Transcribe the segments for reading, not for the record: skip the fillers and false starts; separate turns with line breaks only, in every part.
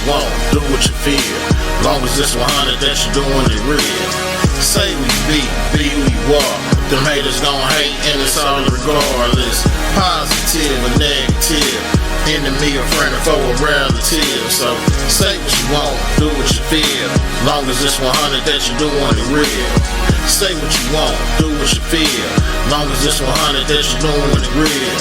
you want, do what you feel. Long as it's 100 that you're doing it real. Say we be who you are. Them haters gon' hate and it's all regardless. Positive or negative, enemy or friend or foe or relative. So say what you want, do what you feel. Long as it's 100 that you're doing it real. Say what you want, do what you feel. Long as it's 100 that you're doing it real.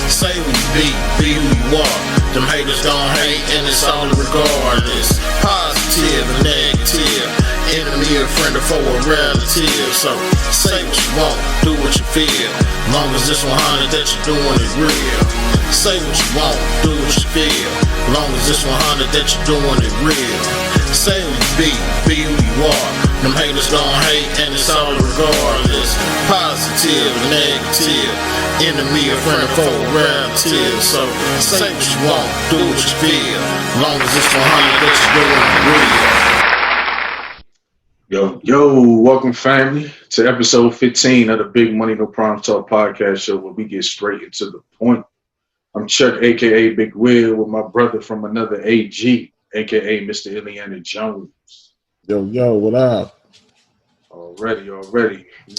Say we be who you are. Them haters gon' hate and it's all regardless. Positive or negative, enemy or friend or foe or relative. So say what you want, do what you feel. Long as it's 100 that you're doing it real. Say what you want, do what you feel. Long as it's 100 that you're doing it real. Say we be who you are. Them haters gon' hate and it's all regardless. Positive or negative, enemy or friend or foe or relative. So say what you want, do what you feel. Long as it's 100 that you're doing it real.
Yo, welcome family to episode 15 of the Big Money No Problem Talk podcast show where we get straight into the point. I'm Chuck, aka Big Will, with my brother from another AG, aka Mr. Ileana Jones.
Yo, what up?
Already. We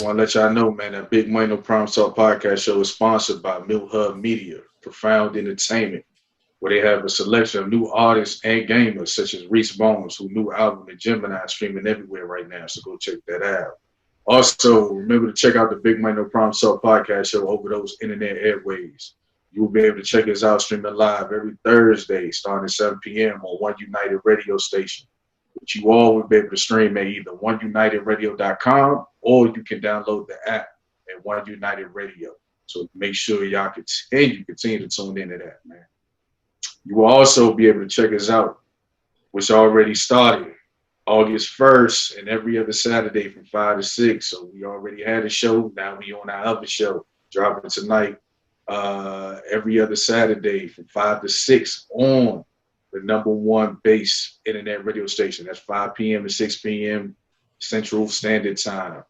want to let y'all know, man, that Big Money No Problem Talk podcast show is sponsored by Mill Hub Media, Profound Entertainment, where they have a selection of new artists and gamers such as Reese Bones, whose new album, The Gemini, is streaming everywhere right now, so go check that out. Also, remember to check out the Big Money No Problem Talk podcast show over those internet airwaves. You will be able to check us out streaming live every Thursday starting at 7 p.m. on One United radio station, which you all will be able to stream at either oneunitedradio.com or you can download the app at One United Radio. So make sure y'all continue to tune into that, man. You will also be able to check us out, which already started August 1st and every other Saturday from 5 to 6. So we already had a show. Now we on our other show, dropping tonight every other Saturday from 5 to 6 on the number one base internet radio station. That's 5 p.m. to 6 p.m. Central Standard Time.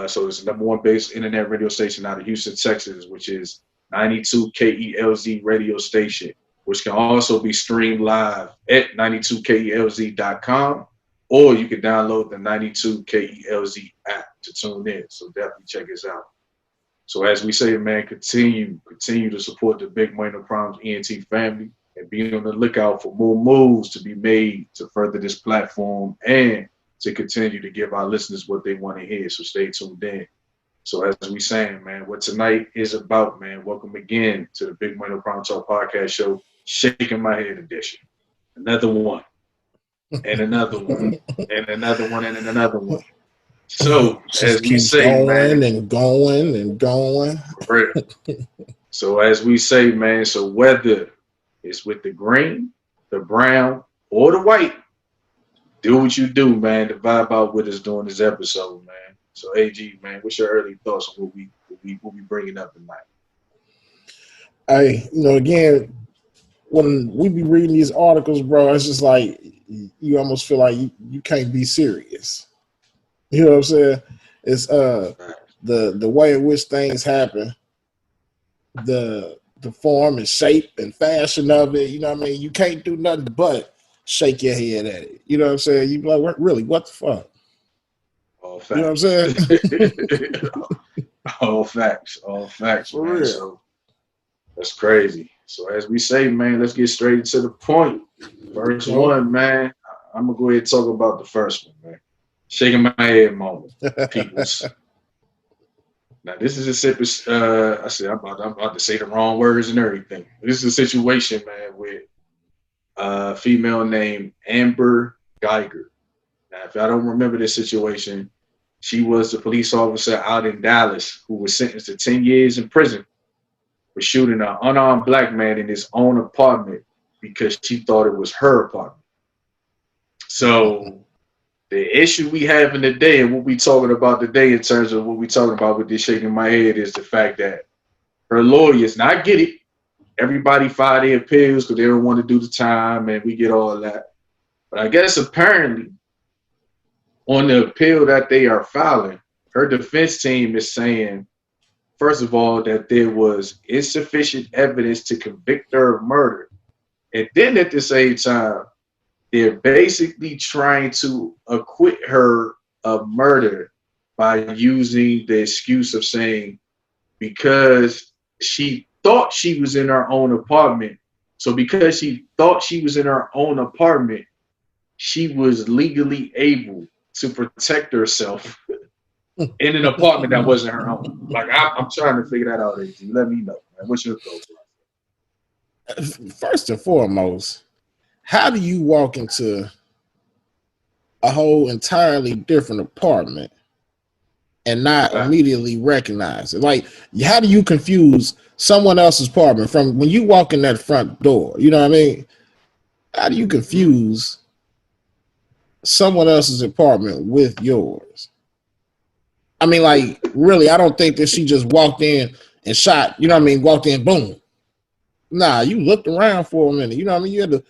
So it's the number one base internet radio station out of Houston, Texas, which is 92 KELZ radio station, which can also be streamed live at 92kelz.com, or you can download the 92 KELZ app to tune in. So definitely check us out. So as we say, man, continue to support the Big Money No Problems ENT family and be on the lookout for more moves to be made to further this platform and to continue to give our listeners what they want to hear. So stay tuned in. So as we saying, man, what tonight is about, man, welcome again to the Big Money No Problem Talk podcast show, Shaking My Head edition. Another one, and another one, and another one, and another one. So as we say, man,
going.
So as we say, man, so whether it's with the green, the brown, or the white, do what you do, man, to vibe out with us during this episode, man. So AG, man, what's your early thoughts on what we bringing up tonight?
Again, when we be reading these articles, bro, it's just like you almost feel like you can't be serious. You know what I'm saying? It's the way in which things happen, the form and shape and fashion of it. You know what I mean? You can't do nothing but shake your head at it. You know what I'm saying? You be like, really, what the fuck?
All facts.
You know what I'm saying? all facts,
for
man.
real. So that's crazy. So as we say, man, let's get straight to the point. First one, man. I'm gonna go ahead and talk about the first one, man. Shaking my head moment, peoples. Now this is I'm about to say the wrong words and everything. This is a situation, man, with a female named Amber Guyger. Now, if I don't remember this situation, she was the police officer out in Dallas who was sentenced to 10 years in prison for shooting an unarmed black man in his own apartment because she thought it was her apartment. So the issue we have in the day and what we talking about today in terms of what we talking about with this shaking my head is the fact that her lawyers, and I get it, everybody file their appeals because they don't want to do the time and we get all that. But I guess apparently on the appeal that they are filing, her defense team is saying, first of all, that there was insufficient evidence to convict her of murder. And then at the same time, they're basically trying to acquit her of murder by using the excuse of saying because she thought she was in her own apartment. So because she thought she was in her own apartment, she was legally able to protect herself in an apartment that wasn't her own. Like I'm trying to figure that out, AG. Let me know, man. What's your thoughts?
First and foremost, how do you walk into a whole entirely different apartment and not immediately recognize it? Like, how do you confuse someone else's apartment from when you walk in that front door? You know what I mean? How do you confuse someone else's apartment with yours? I mean, like, really, I don't think that she just walked in and shot, you know what I mean? Walked in, boom. Nah, you looked around for a minute. You know what I mean? You had to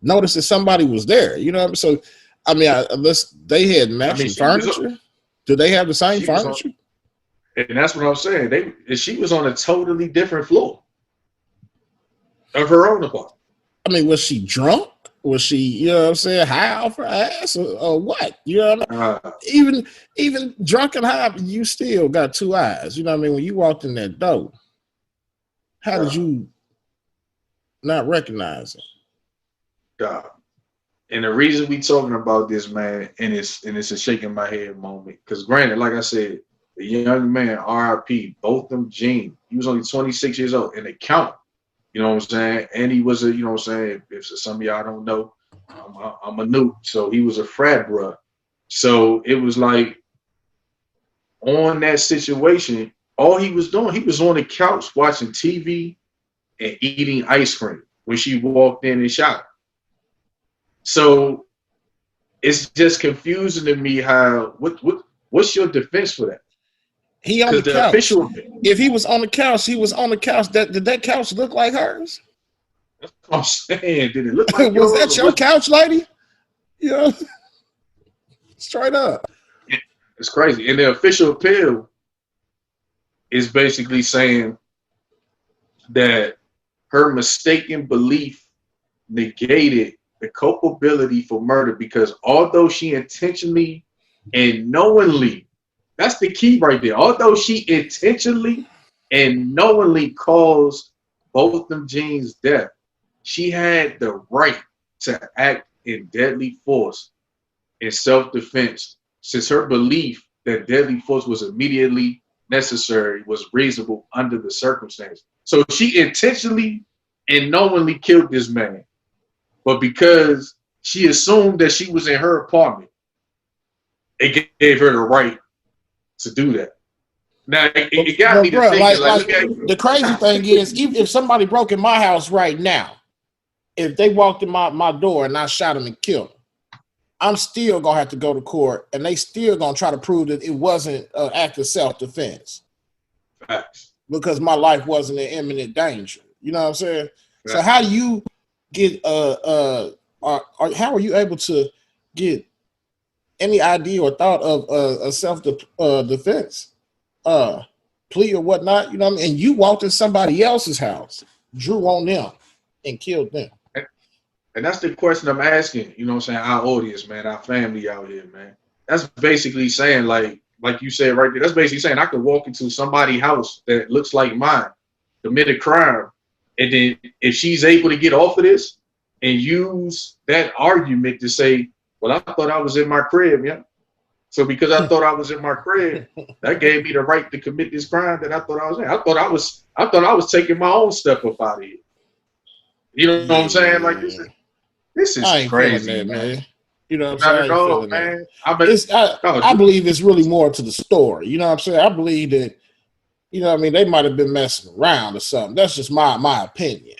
notice that somebody was there. You know what I mean? So, I mean, unless they had matching furniture, do they have the same furniture?
And that's what I'm saying. She was on a totally different floor of her own apartment.
I mean, was she drunk? Was she, you know what I'm saying, high off her ass or what? You know what I mean? Even drunk and high, you still got two eyes. You know what I mean? When you walked in that door, how did you not recognize it?
God. And the reason we talking about this, man, and it's a shaking my head moment, because granted, like I said, the young man, RIP, Botham Jean, he was only 26 years old, and they count. You know what I'm saying? And he was a, you know what I'm saying, if some of y'all don't know, I'm a noob. So he was a frat bruh. So it was like, on that situation, all he was doing, he was on the couch watching TV and eating ice cream when she walked in and shot her. So it's just confusing to me how, what's your defense for that?
He on the couch. If he was on the couch, he was on the couch. Did that couch look like hers?
That's what I'm saying. Did it look like
was that your couch, lady? You know, straight up.
It's crazy. And the official appeal is basically saying that her mistaken belief negated the culpability for murder because although she intentionally and knowingly, that's the key right there. Although she intentionally and knowingly caused Botham Jean's death, she had the right to act in deadly force in self-defense since her belief that deadly force was immediately necessary was reasonable under the circumstances. So she intentionally and knowingly killed this man. But because she assumed that she was in her apartment, it gave her the right to do that. Now it got me to thinking.
The crazy thing is, even if somebody broke in my house right now, if they walked in my door and I shot them and killed them, I'm still gonna have to go to court, and they still gonna try to prove that it wasn't an act of self-defense.
Facts.
Because my life wasn't in imminent danger. You know what I'm saying? Facts. So how do you get how are you able to get any idea or thought of a self-defense plea or whatnot? You know what I mean? And you walked in somebody else's house, drew on them, and killed them.
And that's the question I'm asking, you know what I'm saying, our audience, man, our family out here, man. That's basically saying, like you said right there, that's basically saying I could walk into somebody's house that looks like mine, commit a crime, and then if she's able to get off of this and use that argument to say, well, I thought I was in my crib, yeah. So because I thought I was in my crib, that gave me the right to commit this crime that I thought I was in. I thought I was taking my own stuff up out of here. You know what I'm saying? Like this is crazy, man.
You know what I'm saying?
Not at all, man.
I believe it's really more to the story. You know what I'm saying? I believe that, you know what I mean, they might have been messing around or something. That's just my opinion.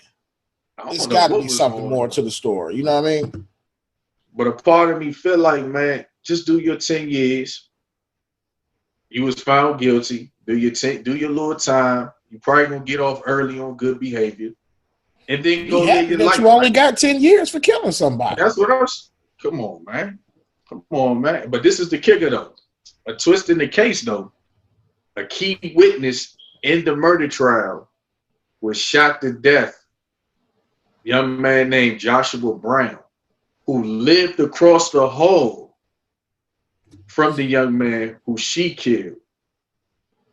It's got to be something more to the story. You know what I mean?
But a part of me feel like, man, just do your 10 years. You was found guilty. Do your little time. You probably gonna get off early on good behavior. And then go live your life.
You only got 10 years for killing somebody.
That's what I was. Come on, man. Come on, man. But this is the kicker, though. A twist in the case, though. A key witness in the murder trial was shot to death. A young man named Joshua Brown, who lived across the hall from the young man who she killed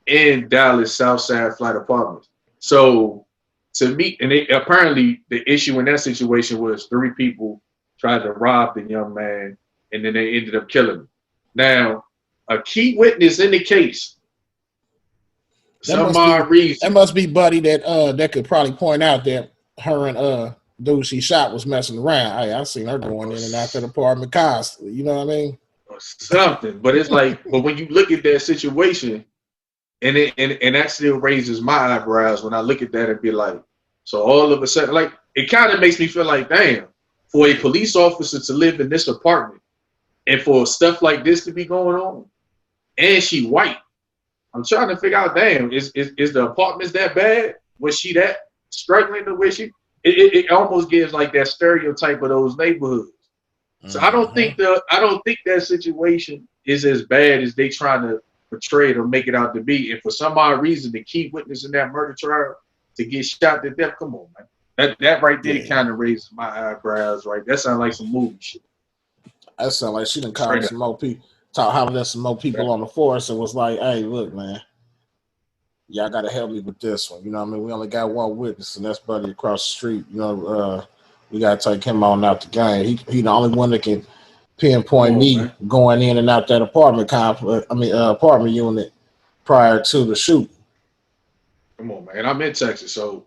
in Dallas Southside Flight Apartments. So to me, and apparently the issue in that situation was 3 people tried to rob the young man, and then they ended up killing him. Now, a key witness in the case,
that must be Buddy that could probably point out that her and dude she shot was messing around. I seen her going in and out that apartment constantly. You know what I mean?
Or something. But it's like, but when you look at that situation, and that still raises my eyebrows when I look at that and be like, so all of a sudden, like, it kind of makes me feel like, damn, for a police officer to live in this apartment and for stuff like this to be going on, and she white, I'm trying to figure out, damn, is the apartments that bad? Was she that struggling to where she? It almost gives like that stereotype of those neighborhoods. So I don't think that situation is as bad as they trying to portray it or make it out to be. And for some odd reason, the key witness in that murder trial to get shot to death, come on, man. That right there kind of raises my eyebrows, right? That sounds like some movie shit.
That sounds like she done called some more people, hollered at some more people on the force and was like, hey, look, man, y'all got to help me with this one. You know what I mean? We only got one witness, and that's Buddy across the street. You know, we got to take him on out the game. He the only one that can pinpoint me going in and out that apartment unit prior to the shooting.
Come on, man. I'm in Texas, so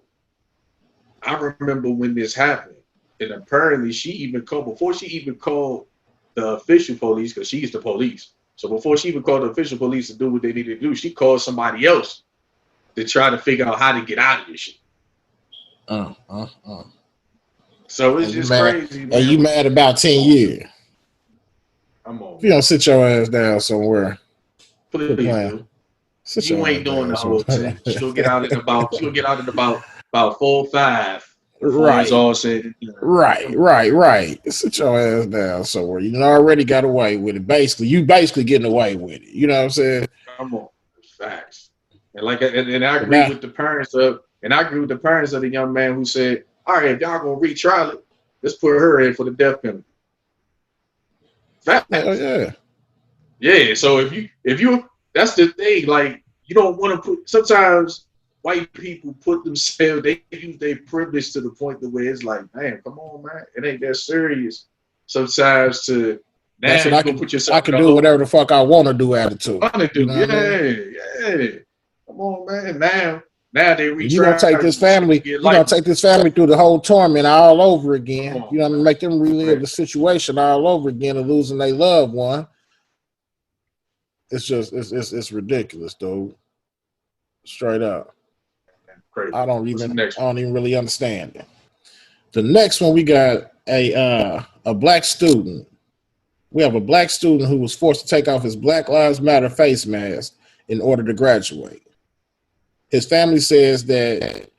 I remember when this happened, and apparently she even called, before she even called the official police, because she's the police. So before she even called the official police to do what they needed to do, she called somebody else to try to figure out how to get out of this shit. So it's just crazy, man.
And you mad about 10 years.
Come on.
If you don't sit your ass down somewhere.
Please, you ain't doing the whole thing. She'll get out in about 4 or 5.
Right.
It's all said.
Right. Sit your ass down somewhere. You already got away with it. Basically, you getting away with it. You know what I'm saying?
Come on. Facts. And I agree with the parents of the young man who said, all right, if y'all gonna retrial it, let's put her in for the death penalty. Facts.
Oh yeah.
Yeah. So if you that's the thing, like, you don't want to put, sometimes white people put themselves, they use their privilege to the point where it's like, man, come on, man, it ain't that serious. Sometimes to now you can put yourself.
I can do whatever the fuck I want to do attitude.
You know yeah. Come on, man. Now they reach.
You're gonna take this family. You're gonna take this family through the whole torment all over again. You know what I mean? Make them relive the situation all over again of losing their loved one. It's just it's ridiculous, dude. Straight up.
Crazy.
I don't even really understand it. The next one, we got a black student. We have a black student who was forced to take off his Black Lives Matter face mask in order to graduate. His family says that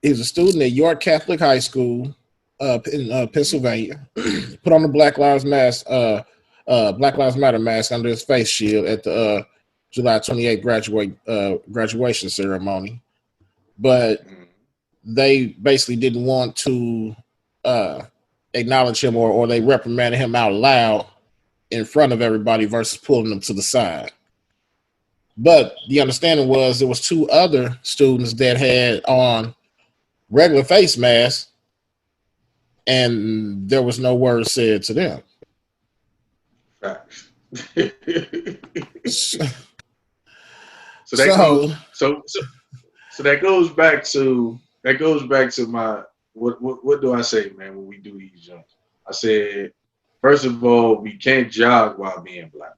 he's a student at York Catholic High School in Pennsylvania. Put on the Black Lives Matter mask under his face shield at the July 28th graduation ceremony, but they basically didn't want to acknowledge him, or they reprimanded him out loud in front of everybody versus pulling him to the side. But the understanding was there was 2 other students that had on regular face masks, and there was no word said to them.
So that goes back to my what do I say, man, when we do these jumps? I said, first of all, we can't jog while being black.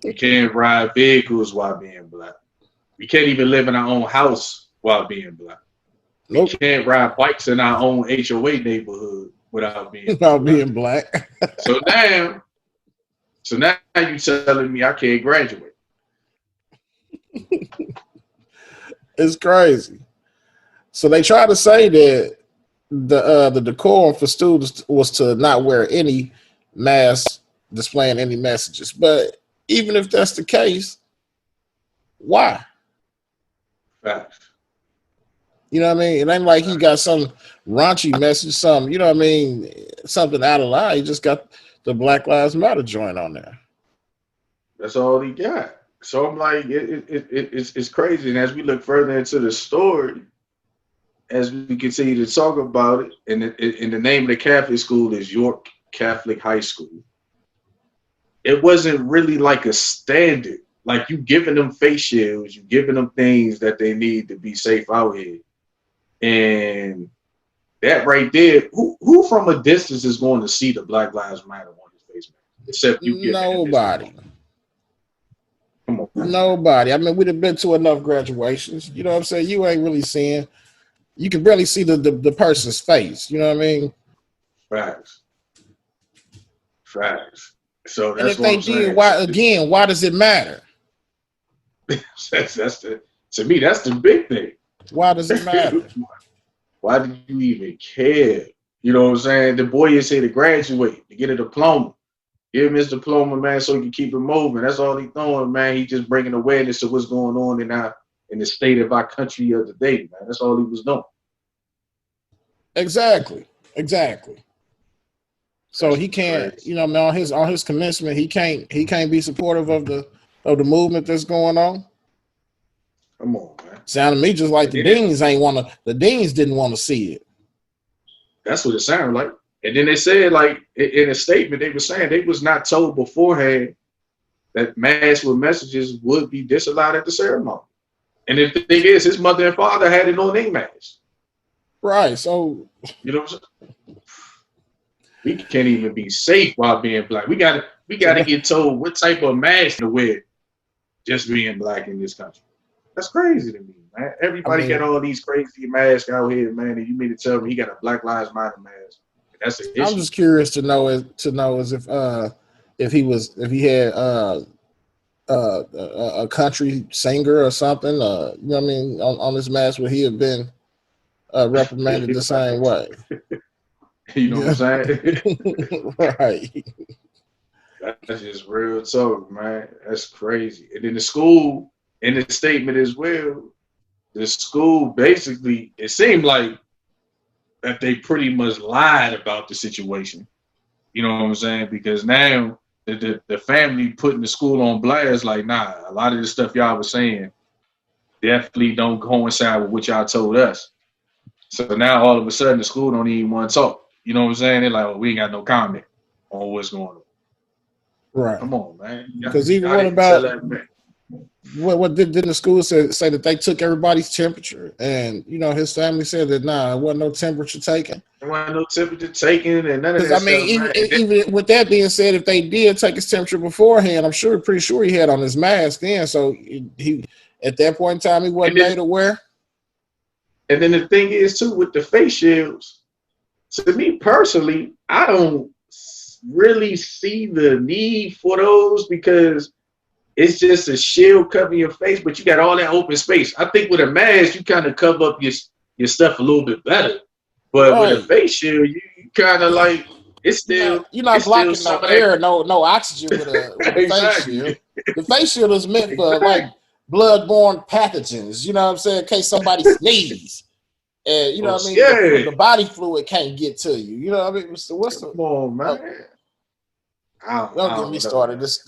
We can't ride vehicles while being black. We can't even live in our own house while being black. Nope. We can't ride bikes in our own HOA neighborhood without being
black.
So now you telling me I can't graduate.
It's crazy. So they try to say that the decorum for students was to not wear any masks displaying any messages. But even if that's the case, why?
Facts.
You know what I mean? It ain't like he got some raunchy message, some, you know what I mean, something out of line. He just got the Black Lives Matter joint on there.
That's all he got. So I'm like, it's crazy. And as we look further into the story, as we continue to talk about it, and the name of the Catholic school is York Catholic High School. It wasn't really like a standard. Like, you giving them face shields, you giving them things that they need to be safe out here. And that right there, who from a distance is going to see the Black Lives Matter on his face, man? Except you.
Nobody.
Come on, man.
Nobody. I mean, we'd have been to enough graduations. You know what I'm saying? You ain't really seeing. You can barely see the person's face. You know what I mean?
Facts. So that's
and if
what
they
I'm
did,
saying.
why does it matter?
To me, that's the big thing.
Why does it matter?
Why do you even care? You know what I'm saying? The boy is here to graduate, to get a diploma. Give him his diploma, man, so he can keep it moving. That's all he's doing, man. He just bringing awareness to what's going on in the state of our country of the day, man. That's all he was doing.
Exactly. So
That's
he can't,
crazy.
you know, man, on his commencement, he can't be supportive of the movement that's going on.
Come on, man.
Sounded to me just like the deans didn't want to see it.
That's what it sounded like. And then they said, like, in a statement, they were saying they was not told beforehand that masks with messages would be disallowed at the ceremony. And the thing is, his mother and father had it on their mask.
Right. So,
you know what I'm saying? We can't even be safe while being black. We gotta get told what type of mask to wear just being black in this country. That's crazy to me, man. Everybody got all these crazy masks out here, man, and you mean to tell me he got a Black Lives Matter mask? That's an issue.
I'm just curious to know if he had a country singer or something, you know what I mean, on this mask, would he have been reprimanded the same way?
You know what I'm saying?
Right.
That's just real talk, man. That's crazy. And then the school, in the statement as well, the school basically, it seemed like that they pretty much lied about the situation. You know what I'm saying? Because now the family putting the school on blast, like, nah, a lot of the stuff y'all was saying definitely don't coincide with what y'all told us. So now all of a sudden the school don't even want to talk. You know what I'm saying? They're like, well, we ain't got no comment on what's going on.
Right.
Come on, man.
Because even what about what did the school say that they took everybody's temperature, and you know his family said that there wasn't no temperature taken.
There wasn't no temperature taken, and none of that.
I mean, even with that being said, if they did take his temperature beforehand, I'm pretty sure he had on his mask then. So he at that point in time he wasn't made aware.
And then the thing is too with the face shields. To me personally, I don't really see the need for those because it's just a shield covering your face, but you got all that open space. I think with a mask, you kind of cover up your stuff a little bit better. But with a face shield, you kind of like, it's still...
You're not blocking no air, no oxygen with a face shield. The face shield is meant for like bloodborne pathogens, you know what I'm saying, in case somebody sneezes. And you know what I mean?
Yeah.
The body fluid can't get to you. You know what I mean? So what's the...
Come on, man.
Don't get me started. This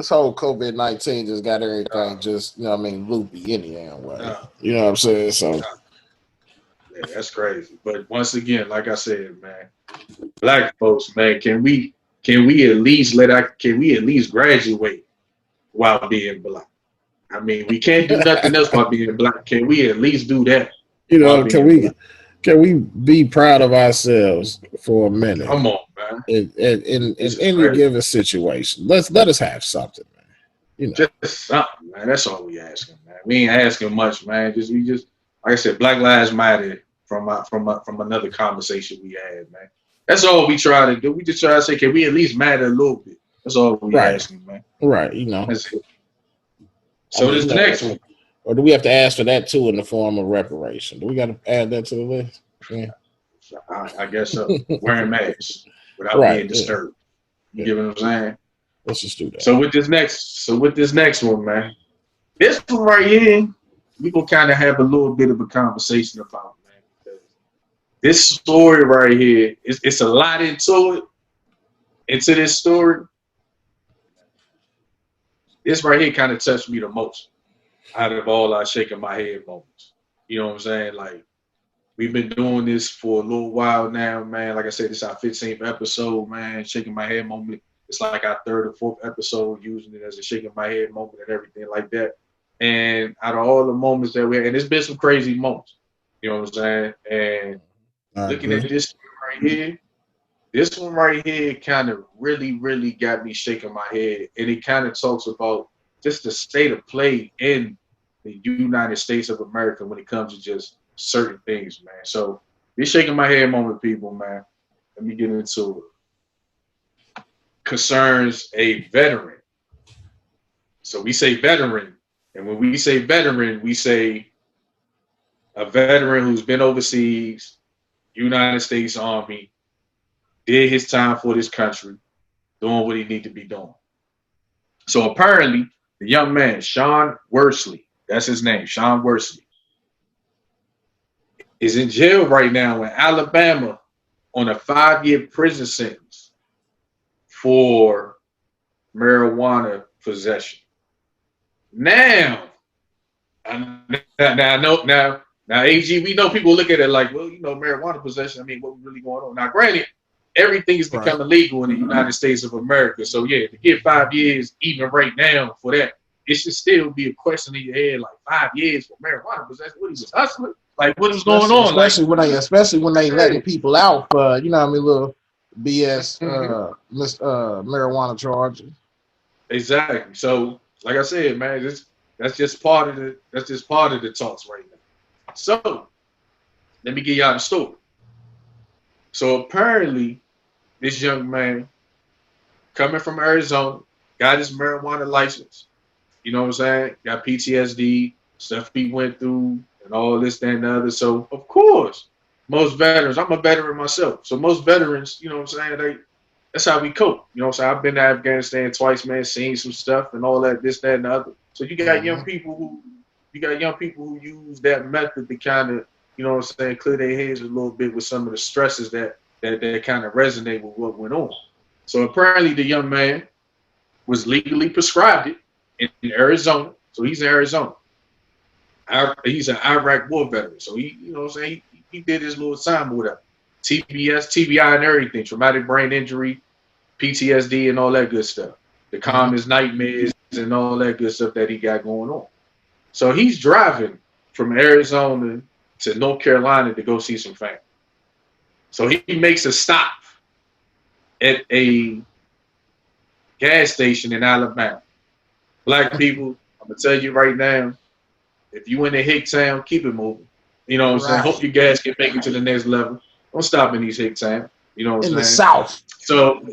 whole COVID-19 just got everything just, you know what I mean, loopy anyhow way. You know what I'm saying? So
yeah, that's crazy. But once again, like I said, man, black folks, man, can we at least graduate while being black? I mean, we can't do nothing else while being black. Can we at least do that?
You know, can we be proud of ourselves for a minute?
Come on, man.
In any given situation, let us have something, man. You know,
just something, man. That's all we asking, man. We ain't asking much, man. We just like I said, Black Lives Matter from another conversation we had, man. That's all we try to do. We just try to say, can we at least matter a little bit? That's all we asking, man.
Right, you know.
That's it. So this the next one.
Or do we have to ask for that too in the form of reparation? Do we got to add that to the list? Yeah.
I guess so. Wearing masks without being disturbed. You get what I'm saying?
Let's just do that.
So with this next one, man. This one right here, we gonna kind of have a little bit of a conversation about it, man. Because this story right here, it's a lot into it. Into this story, this right here kind of touched me the most out of all our shaking my head moments. You know what I'm saying? Like, we've been doing this for a little while now, man. Like I said, this is our 15th episode, man. Shaking my head moment. It's like our third or fourth episode using it as a shaking my head moment and everything like that. And out of all the moments that we had, and there's been some crazy moments, you know what I'm saying? And looking at this right here, this one right here kind of really got me shaking my head. And it kind of talks about just the state of play in the United States of America when it comes to just certain things, man. So this shaking my head moment, people, man. Let me get into it. Concerns a veteran. So we say veteran. And when we say veteran, we say a veteran who's been overseas, United States Army, did his time for this country, doing what he need to be doing. So apparently, the young man, Sean Worsley, that's his name, Sean Worsley, is in jail right now in Alabama on a 5-year prison sentence for marijuana possession. Now, AG, we know people look at it like, well, you know, marijuana possession. I mean, what's really going on? Now, granted, everything is becoming illegal in the United States of America. So, yeah, to get 5 years, even right now, for that, it should still be a question in your head, like 5 years for marijuana possession. What is this, hustling? Like, what is going on?
Especially when they letting people out for, you know what I mean, little BS marijuana charges.
Exactly. So, like I said, man, that's just part of the talks right now. So, let me give y'all the story. So apparently, this young man coming from Arizona got his marijuana license. You know what I'm saying? Got PTSD, stuff he went through, and all this, that, and the other. So, of course, most veterans, I'm a veteran myself. So most veterans, you know what I'm saying, that's how we cope. You know what I'm saying? I've been to Afghanistan twice, man, seen some stuff and all that, this, that, and the other. So you got young people who use that method to kind of, you know what I'm saying, clear their heads a little bit with some of the stresses that kind of resonate with what went on. So apparently the young man was legally prescribed it in Arizona. So he's in Arizona. He's an Iraq war veteran. So he, you know what I'm saying, he did his little time or whatever. TBS, TBI and everything, traumatic brain injury, PTSD and all that good stuff. The calmest nightmares and all that good stuff that he got going on. So he's driving from Arizona to North Carolina to go see some family. So he makes a stop at a gas station in Alabama. Black people, I'm going to tell you right now, if you in a hick town, keep it moving. You know what I'm saying? Hope your gas can make it to the next level. Don't stop in these hick towns. You know what I'm saying?
In the South.
So,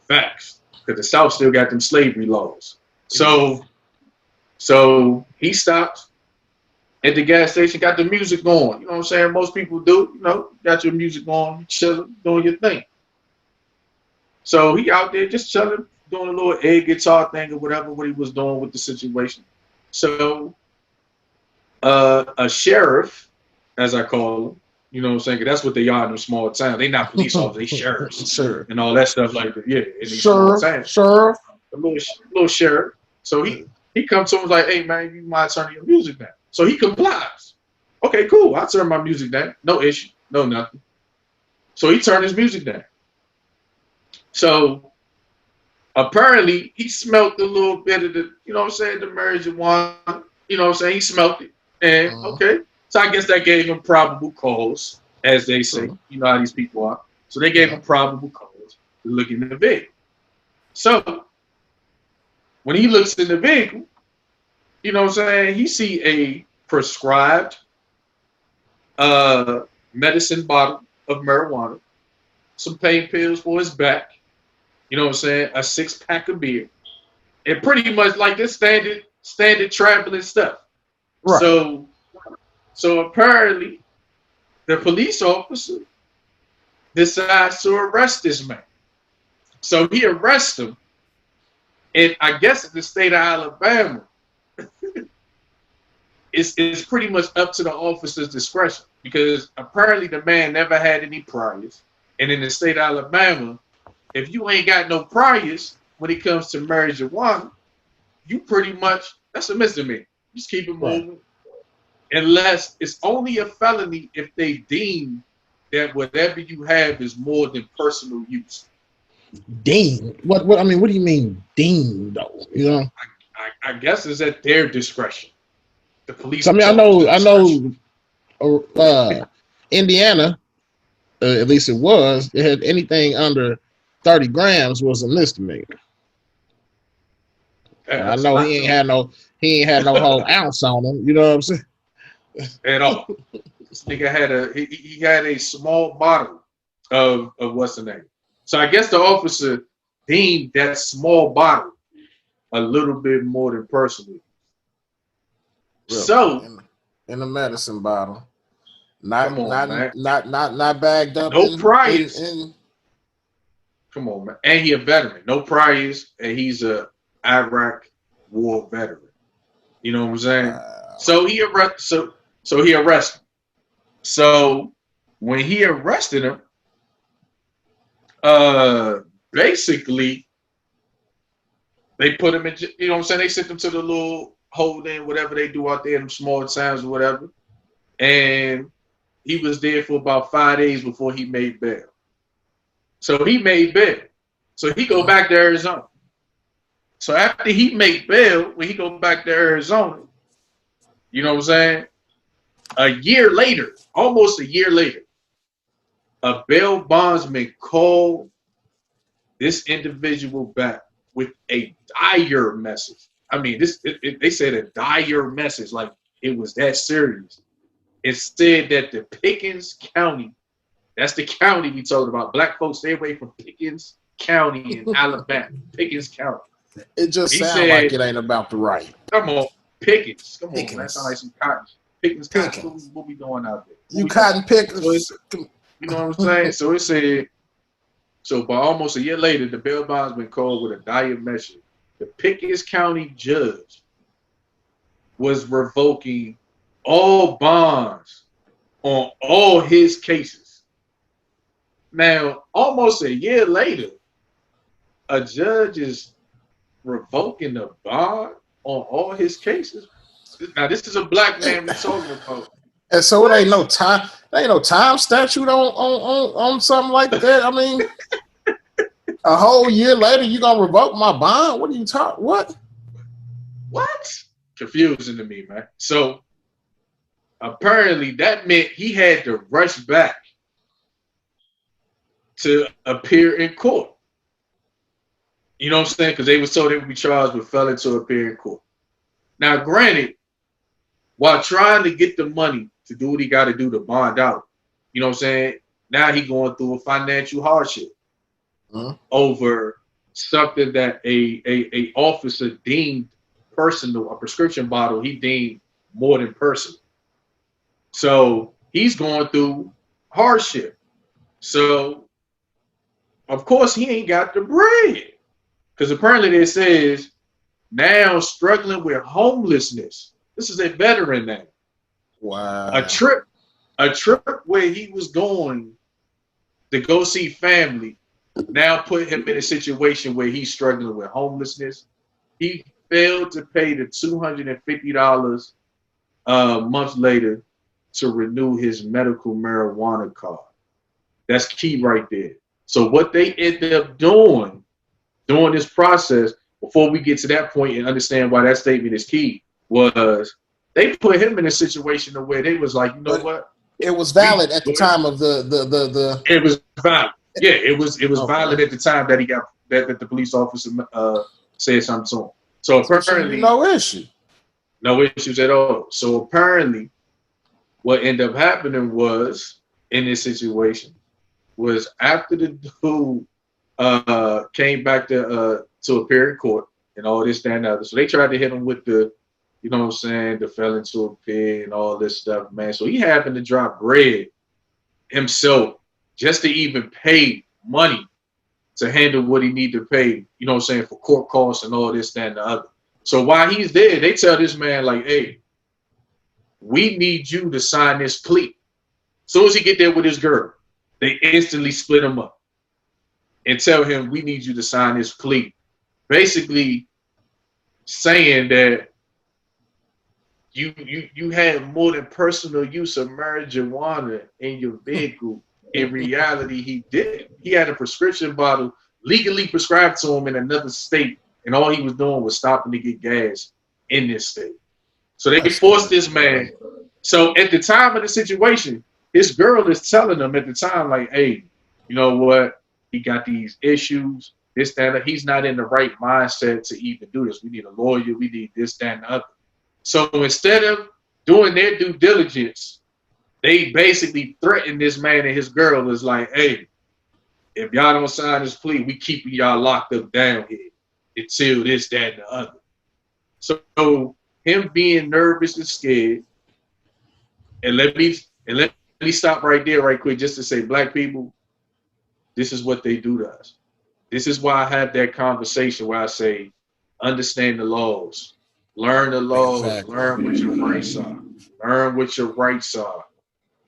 facts. Because the South still got them slavery laws. So he stops at the gas station, got the music going. You know what I'm saying? Most people do. You know, got your music on, chilling, doing your thing. So he out there just chilling, doing a little air guitar thing or whatever, what he was doing with the situation. So a sheriff, as I call him, you know what I'm saying? 'Cause that's what they are in a small town. They not police officers, they sheriffs.
Sure.
And all that stuff like that. Yeah, in these small towns.
Sheriff.
A little sheriff. So he comes to him like, hey, man, you mind turning your music down? So he complies. Okay, cool. I'll turn my music down. No issue. No nothing. So he turned his music down. So apparently he smelt a little bit of the, you know what I'm saying, the marijuana. You know what I'm saying? He smelt it. And okay. So I guess that gave him probable cause, as they say. You know how these people are. So they gave him probable cause to look in the vehicle. So when he looks in the vehicle, you know what I'm saying, he see a prescribed medicine bottle of marijuana, some pain pills for his back, you know what I'm saying, a 6-pack of beer, and pretty much like this standard traveling stuff. Right. So apparently the police officer decides to arrest this man. So he arrests him. And I guess in the state of Alabama, it's pretty much up to the officer's discretion because apparently the man never had any priors. And in the state of Alabama, if you ain't got no priors when it comes to marijuana, you pretty much, that's a misdemeanor. Just keep it moving. Unless it's only a felony if they deem that whatever you have is more than personal use.
Deem? What? I mean, what do you mean deem though? You know?
I guess it's at their discretion. The police.
So, I mean, I know. Indiana, at least it was. It had anything under 30 grams was a misdemeanor. I know he ain't had no whole ounce on him. You know what I'm saying?
At all. This nigga had a small bottle of what's the name. So I guess the officer deemed that small bottle a little bit more than personal.
Really?
So
in a medicine bottle, not bagged up.
No priors. Come on, man. And he a veteran. No priors, and he's a Iraq war veteran. You know what I'm saying? So he arrested. So he arrested him. So when he arrested him, basically they put him in. You know what I'm saying? They sent him to the little holding, whatever they do out there in them small towns or whatever. And he was there for about 5 days before he made bail. So he made bail. So he go back to Arizona. So after he made bail, when he go back to Arizona, you know what I'm saying? A year later, almost a year later, a bail bondsman called this individual back with a dire message. I mean, they said a dire message, like it was that serious. It said that the Pickens County, that's the county we talked about. Black folks, stay away from Pickens County in Alabama. Pickens County.
It just sounds like it ain't about the right.
Come on, Pickens. Come on,
Pickens.
man. That sounds like some cotton. Pickens. What we doing out there?
You cotton pickers.
You know what I'm saying? So it said, so by almost a year later, the bail bondsman called with a dire message. The Pickens County judge was revoking all bonds on all his cases. Now, almost a year later, a judge is revoking the bond on all his cases. Now, this is a black man we're talking about.
And so it ain't no time. There ain't no time statute on something like that. I mean, a whole year later, you gonna revoke my bond? What are you talking? What?
Confusing to me, man. So apparently, that meant he had to rush back to appear in court. You know what I'm saying? Because they was told they would be charged with failing to appear in court. Now, granted, while trying to get the money to do what he got to do to bond out, you know what I'm saying? Now he going through a financial hardship over something that a officer deemed personal, a prescription bottle he deemed more than personal. So he's going through hardship. So of course he ain't got the bread. Because apparently it says now struggling with homelessness. This is a veteran now.
Wow.
A trip where he was going to go see family now put him in a situation where he's struggling with homelessness. He failed to pay the $250 months later to renew his medical marijuana card. That's key right there. So what they ended up doing during this process, before we get to that point and understand why that statement is key, was they put him in a situation where they was like, you know what?
It was valid at the time of the.
It was valid. Yeah, it was valid at the time that he got that the police officer said something to him. So apparently,
no issue.
No issues at all. So apparently, what ended up happening was in this situation was after the dude came back to appear in court and all this, that, and other. So they tried to hit him with the, you know what I'm saying, the felon to appear and all this stuff, man. So he happened to drop bread himself just to even pay money to handle what he needed to pay, you know what I'm saying, for court costs and all this, that, and the other. So while he's there, they tell this man, like, hey, we need you to sign this plea. As soon as he get there with his girl, they instantly split him up and tell him, we need you to sign this plea. Basically saying that you had more than personal use of marijuana in your vehicle. In reality, he did. He had a prescription bottle legally prescribed to him in another state, and all he was doing was stopping to get gas in this state. So they forced this man. So at the time of the situation, his girl is telling him at the time, like, hey, you know what? He got these issues, this, that, he's not in the right mindset to even do this. We need a lawyer. We need this, that, and the other. So instead of doing their due diligence, they basically threatened this man and his girl is like, hey, if y'all don't sign this plea, we keeping y'all locked up down here until this, that, and the other. So him being nervous and scared, and let me stop right there right quick just to say, black people, this is what they do to us. This is why I have that conversation where I say, understand the laws. Learn the laws. Exactly. Learn what your rights are. Learn what your rights are.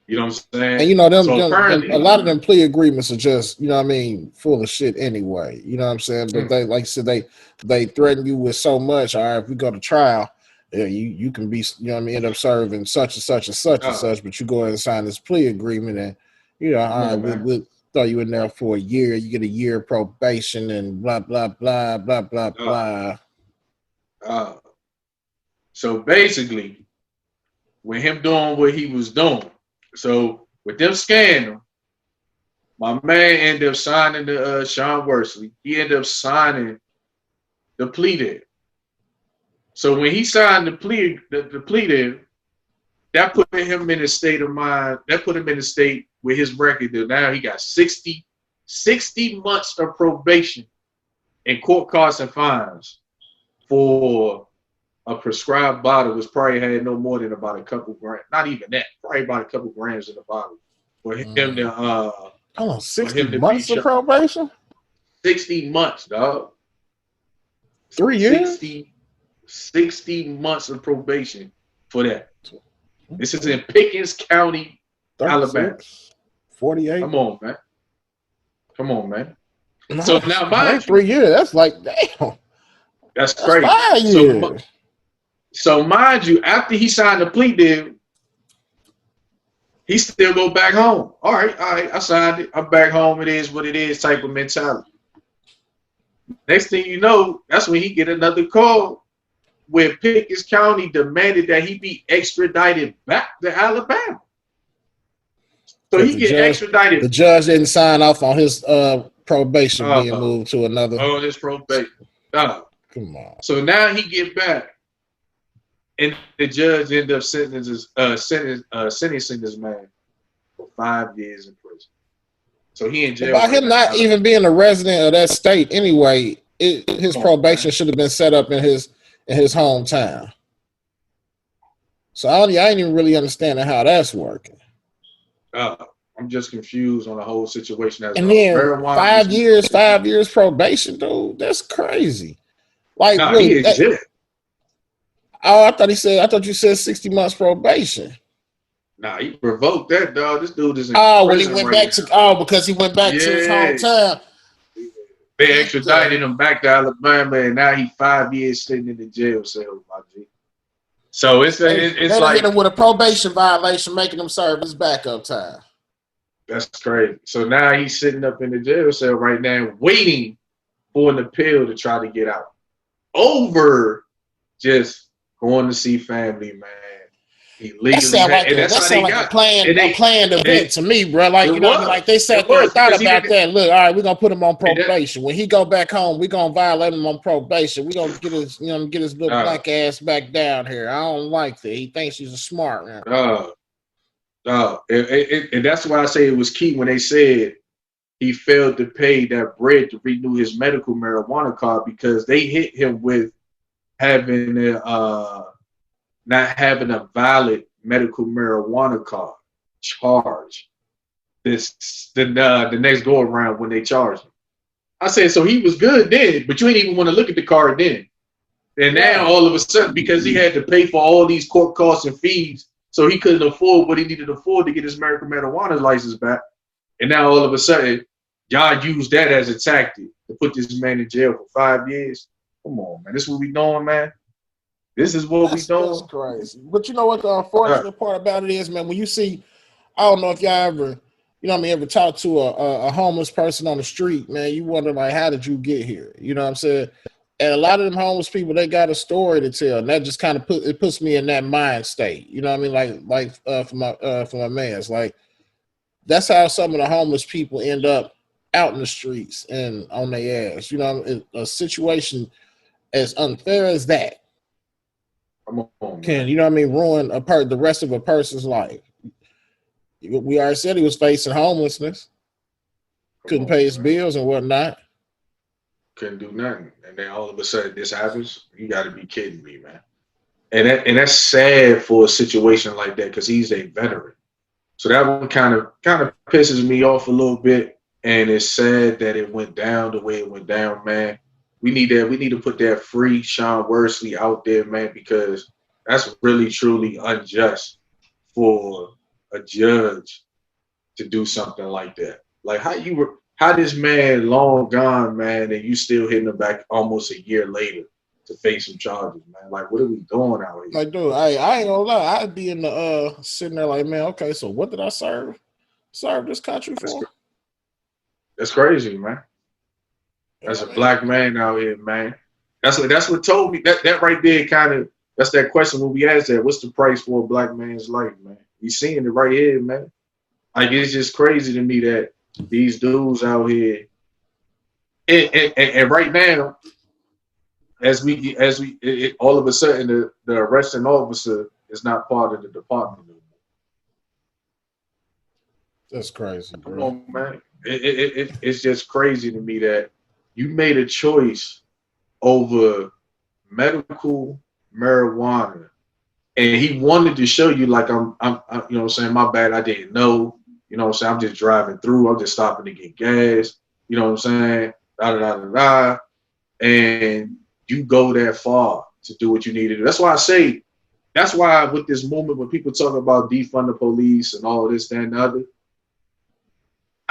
You know what I'm saying?
And you know, a lot of them plea agreements are just, you know what I mean, full of shit anyway. You know what I'm saying? But they, like I said, they threaten you with so much. All right, if we go to trial, you can be, you know what I mean, end up serving such and such and such and such, but you go ahead and sign this plea agreement and, you know, all right, we'll throw you in there for a year. You get a year probation and blah, blah, blah, blah, blah, blah.
So basically, with him doing what he was doing, so with them scanning him, my man ended up signing the Sean Worsley. He ended up signing the plea deal. So when he signed the plea deal, that put him in a state of mind. That put him in a state with his record that now he got 60 months of probation and court costs and fines for a prescribed bottle, which probably had no more than about a couple grams. Not even that. Probably about a couple grams in the bottle. For him to
60 months of probation?
60 months, dog.
3 years?
60 months of probation for that. This is in Pickens County, 36, Alabama.
48.
Come on, man. No, so now, mind
3 years. That's like, damn.
That's crazy.
5 years.
So mind you, after he signed the plea deal, he still go back home. All right, I signed it. I'm back home. It is what it is type of mentality. Next thing you know, that's when he get another call where Pickens County demanded that he be extradited back to Alabama. So he get extradited.
The judge didn't sign off on his probation being moved to another.
Oh, his probation. No.
Come on.
So now he get back, and the judge ended up sentencing this man for 5 years in prison. So he in jail.
By him not even being a resident of that state anyway, his probation should have been set up in his hometown. So I ain't even really understanding how that's working.
I'm just confused on the whole situation.
And then 5 years probation, dude. That's crazy. Like, really, I thought you said 60 months probation.
Nah, he revoked that, dog. This dude is in
when he went back because he went back to his hometown.
They extradited him back to Alabama, and now he 5 years sitting in the jail cell, my G. So it's like
hit him with a probation violation, making him serve his backup time.
That's crazy. So now he's sitting up in the jail cell right now, waiting for an appeal to try to get out. Over just going to see family, man. He legally
that sounds like a planned event to me, bro. Like, you know, like they sat there and thought about that. Look, all right, we're gonna put him on probation. When he go back home, we're gonna violate him on probation. We're gonna get his little black ass back down here. I don't like that. He thinks he's a smart man.
And that's why I say it was key when they said he failed to pay that bread to renew his medical marijuana card because they hit him with having not having a valid medical marijuana card charge. The next go around when they charged him. I said, so he was good then, but you ain't even want to look at the card then. And now all of a sudden, because he had to pay for all these court costs and fees So he couldn't afford what he needed to afford to get his medical marijuana license back. And now all of a sudden, y'all use that as a tactic to put this man in jail for 5 years. Come on, man. This is what we doing, man. This is what we doing.
That's crazy. But you know what the unfortunate part about it is, man, when you see, I don't know if y'all ever, you know what I mean, ever talk to a homeless person on the street, man, you wonder, like, how did you get here? You know what I'm saying? And a lot of them homeless people, they got a story to tell, and that just kind of puts me in that mind state. You know what I mean? Like for my man's, like, that's how some of the homeless people end up out in the streets and on their ass. You know, a situation as unfair as that can, you know what I mean, ruin the rest of a person's life. We already said he was facing homelessness, couldn't pay his bills and whatnot.
Couldn't do nothing, and then all of a sudden this happens. You got to be kidding me, man. And that's sad for a situation like that because he's a veteran. So that one kind of pisses me off a little bit, and it's sad that it went down the way it went down, man. We need to put that free Sean Worsley out there, man, because that's really truly unjust for a judge to do something like that. Like how this man long gone, man, and you still hitting him back almost a year later to face some charges, man. Like, what are we doing out here?
Like, dude, I ain't gonna lie, I'd be in the sitting there like, man, okay, so what did I serve this country for?
That's crazy, man. As a black man out here, man. That's what told me that right there that's that question when we asked that, what's the price for a black man's life, man? You seeing it right here, man. Like, it's just crazy to me that these dudes out here and right now, as we all of a sudden the arresting officer is not part of the department anymore.
That's crazy, bro.
Come on, man. It's just crazy to me that you made a choice over medical marijuana, and he wanted to show you like I'm you know what I'm saying, my bad, I didn't know, you know what I'm saying, I'm just driving through, I'm just stopping to get gas, you know what I'm saying, and you go that far to do what you need to do. That's why with this movement, when people talk about defund the police and all of this, that, and the other,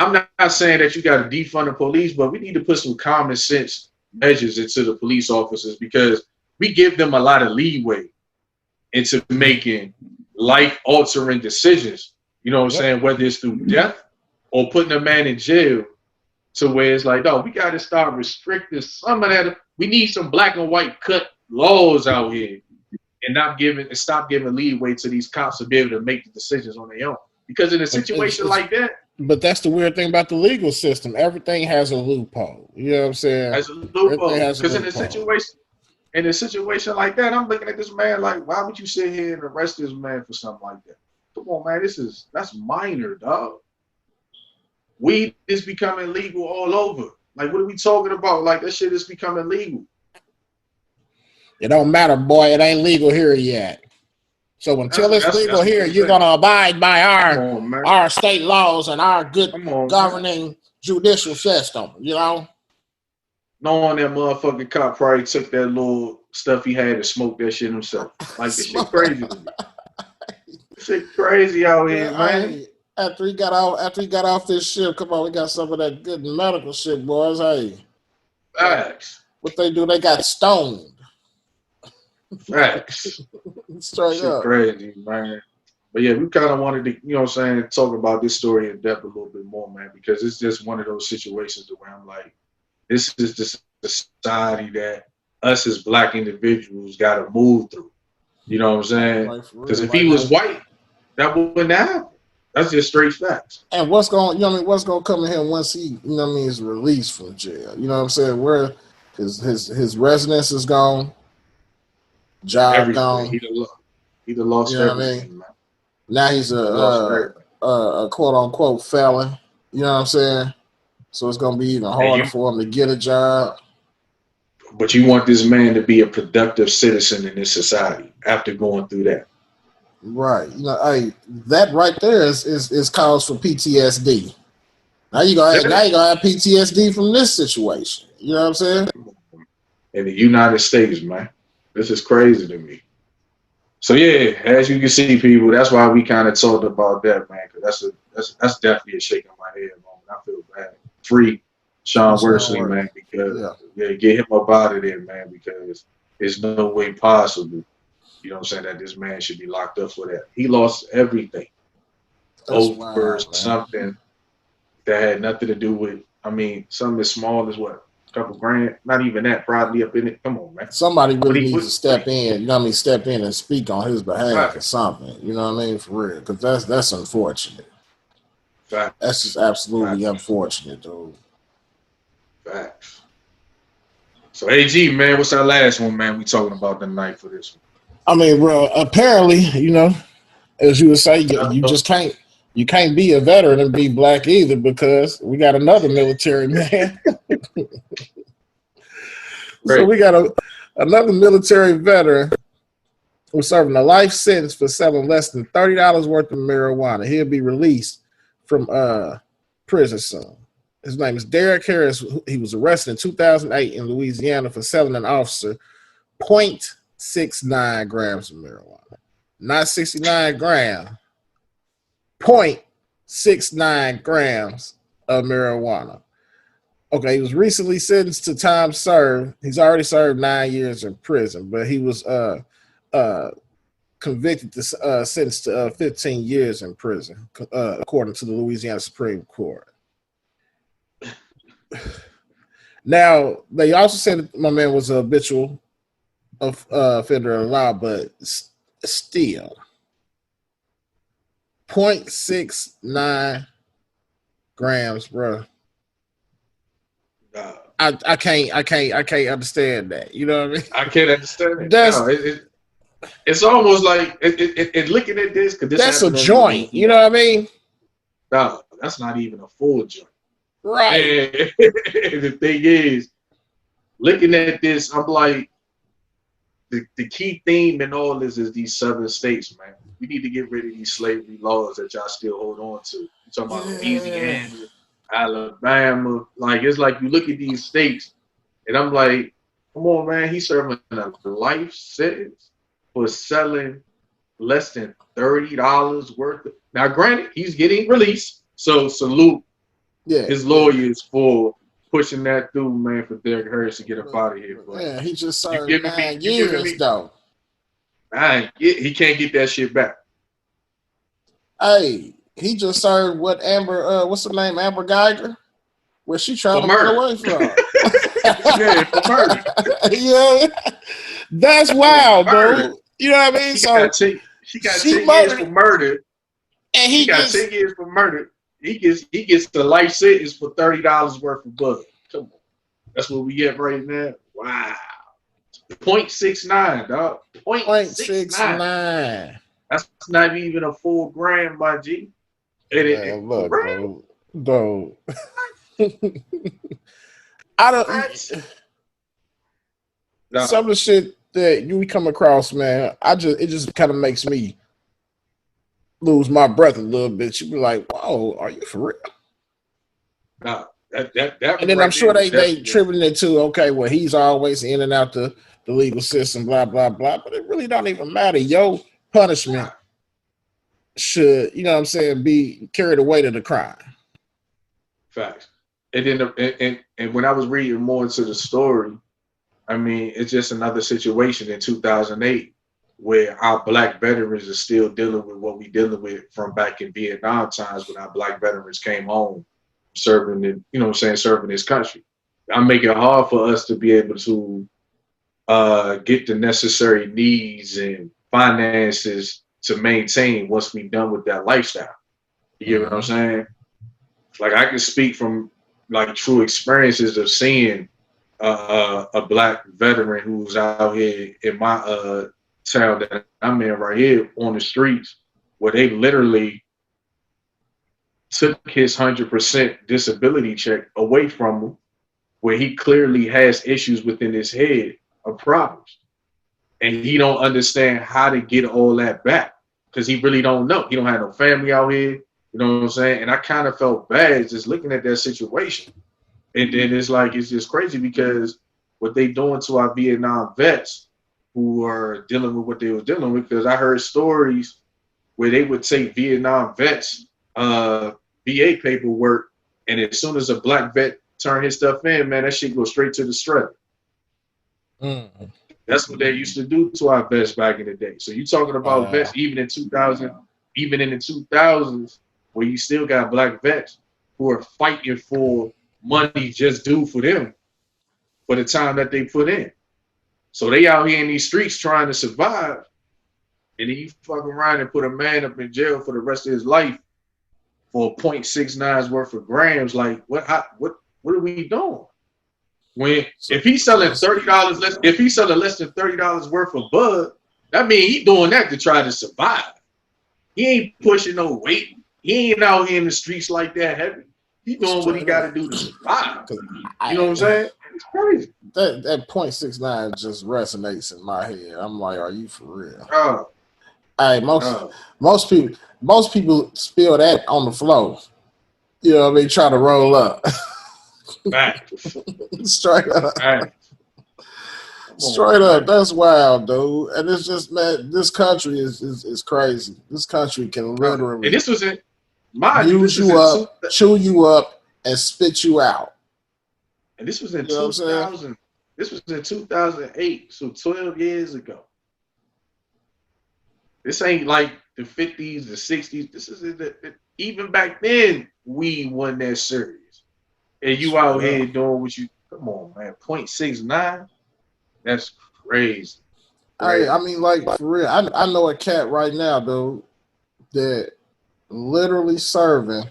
I'm not saying that you got to defund the police, but we need to put some common sense measures into the police officers because we give them a lot of leeway into making life-altering decisions. You know what I'm saying? Whether it's through death or putting a man in jail, to where it's like, no, we got to start restricting some of that. We need some black and white cut laws out here and stop giving leeway to these cops to be able to make the decisions on their own. Because in a situation like that. But
that's the weird thing about the legal system. Everything has a loophole. You know what I'm saying?
Has a loophole. Because in a situation like that, I'm looking at this man like, why would you sit here and arrest this man for something like that? Come on, man. That's minor, dog. Weed is becoming legal all over. Like, what are we talking about? Like, that shit is becoming legal.
It don't matter, boy. It ain't legal here yet. So until it's legal here, you're gonna abide by our state laws and our good governing judicial system. You know.
Knowing that motherfucking cop probably took that little stuff he had and smoked that shit himself. Like, this shit crazy. This shit crazy out here, man.
After he got off this ship, come on, we got some of that good medical shit, boys. Hey,
facts.
What they do? They got stoned.
Facts.
Straight
shit
up.
Crazy, man. But yeah, we kind of wanted to, you know what I'm saying, talk about this story in depth a little bit more, man, because it's just one of those situations where I'm like, this is the society that us as black individuals got to move through. You know what I'm saying? Because if he was white, that wouldn't happen. That's just straight facts.
And what's going to come to him once he, you know what I mean, is released from jail? You know what I'm saying? Where his residence is gone, job
everything.
gone.
He done lost
you know
everything.
What I mean? Now he's a quote unquote felon. You know what I'm saying? So it's gonna be even harder for him to get a job.
But you want this man to be a productive citizen in this society after going through that.
Right. You know, that right there is cause for PTSD. Now you gonna have PTSD from this situation. You know what I'm saying?
In the United States, man. This is crazy to me. So yeah, as you can see, people, that's why we kind of talked about that, man. Because that's definitely a shake on my head moment. I feel bad. Free Sean
Sean
Worsley,
Worsley.
man, because
Yeah.
yeah, get him up out of there, man, because there's no way possible, you know what I'm saying, that this man should be locked up for that. He lost everything
That's
over
wild, man.
something that had nothing to do with, I mean, something as small as what? A couple grand? Not even that, probably up in it. Come on, man.
Somebody
What
really
he
needs to
what he
step in, you know what I mean, step in and speak on his behalf or
fact,
something. You know what I mean? For real. Because that's unfortunate. That's just
facts,
absolutely
facts,
unfortunate, dude.
facts. So AG, man, what's our last one, man? We talking about tonight for this
I mean, bro, apparently, you know, as you would say, you
one?
just can't be a veteran and be black either because we got another military man. So
Great.
we got another military veteran who's serving a life sentence for selling less than $30 worth of marijuana. He'll be released from prison soon. His name is Derek Harris. He was arrested in 2008 in Louisiana for selling an officer 0.69 grams of marijuana. Not 69 grams, 0.69 grams of marijuana. Okay, he was recently sentenced to time served. He's already served 9 years in prison, but he was convicted to sentenced to 15 years in prison, according to the Louisiana Supreme Court. Now, they also said that my man was a habitual offender of the law, but still, 0.69 grams, bro. I can't understand that. You know what I mean?
I can't understand it.
That's
No, it's almost like looking at this because this
that's a
happened in
joint. You know
Louisiana.
what I mean?
No, that's not even a full joint.
Right.
And the thing is, looking at this, I'm like, the key theme in all this is these southern states, man. We need to get rid of these slavery laws that y'all still hold on to. You talking about
Yeah.
Louisiana, Alabama? Like it's like you look at these states, and I'm like, come on, man. He's serving a life sentence for selling less than $30 worth. Now, granted, he's getting released, so salute
Yeah.
his lawyers for pushing that through, man, for Derek Harris to get up out of here. But
Yeah, he just
you
served
giving me,
9
you giving
years
me,
though.
he can't get that shit back.
Hey, he just served what Amber, what's her name, Amber Guyger, where she trying
For
to run
murder.
away from.
Yeah, for murder.
Yeah, that's
For
wild,
murder.
dude. You know what I mean?
She
So
got 10, she got
she
10 years
murdered,
for murder.
and
She
he
got
gets
10 years for murder. He gets the life sentence for $30 worth of bud. Come on. That's what we get right now. Wow. 0.69, dog. 0.69.
0.69.
That's not even a full gram, my G.
Man,
For
look,
real?
dude. I don't.
What? No.
Some of the shit that we come across, man, it just kind of makes me lose my breath a little bit. You be like, "Whoa, are you for real?"
No. That
And then
right
I'm sure
there was
they
definitely
attributing it to, okay, well, he's always in and out the legal system, blah blah blah. But it really don't even matter. Your punishment should, you know what I'm saying, be carried away to the crime.
facts. And then and when I was reading more into the story, I mean, it's just another situation in 2008 where our black veterans are still dealing with what we dealing with from back in Vietnam times when our black veterans came home serving in, you know what I'm saying, serving this country. I make it hard for us to be able to get the necessary needs and finances to maintain once we done with that lifestyle. You get what I'm saying? Like I can speak from like true experiences of seeing a black veteran who's out here in my town that I'm in right here on the streets, where they literally took his 100% disability check away from him, where he clearly has issues within his head of problems, and he don't understand how to get all that back because he really don't know. He don't have no family out here. You know what I'm saying? And I kind of felt bad just looking at that situation. And then it's like, it's just crazy because what they doing to our Vietnam vets who are dealing with what they were dealing with, because I heard stories where they would take Vietnam vets VA paperwork, and as soon as a black vet turn his stuff in, man, that shit goes straight to the shredder. That's what they used to do to our vets back in the day. So you talking about vets even in 2000, even in the 2000s, where you still got black vets who are fighting for money just due for them for the time that they put in. So they out here in these streets trying to survive, and then you fuck around and put a man up in jail for the rest of his life for 0.69's worth of grams. Like, what are we doing? When if he's selling $30 less, if he's selling less than $30 worth of bud, that means he's doing that to try to survive. He ain't pushing no weight. He ain't out here in the streets like that heavy. He doing what he got to do to survive. You know what I'm saying? It's crazy.
That 0.69 just resonates in my head. I'm like, are you for real? Hey, most people spill that on the floor. You know what I mean? Try to roll up. Straight up. Straight up. That's wild, dude. And it's just, man, this country is crazy. This country can literally
and this was in mind
use you up, chew you up, and spit you out.
And this was in 2000. This was in 2008, so 12 years ago. This ain't like the 50s, the 60s. This is even back then, we wasn't that serious. And you out here doing what you, come on, man, 0.69? That's crazy.
I mean, like, for real, I know a cat right now, dude, that literally serving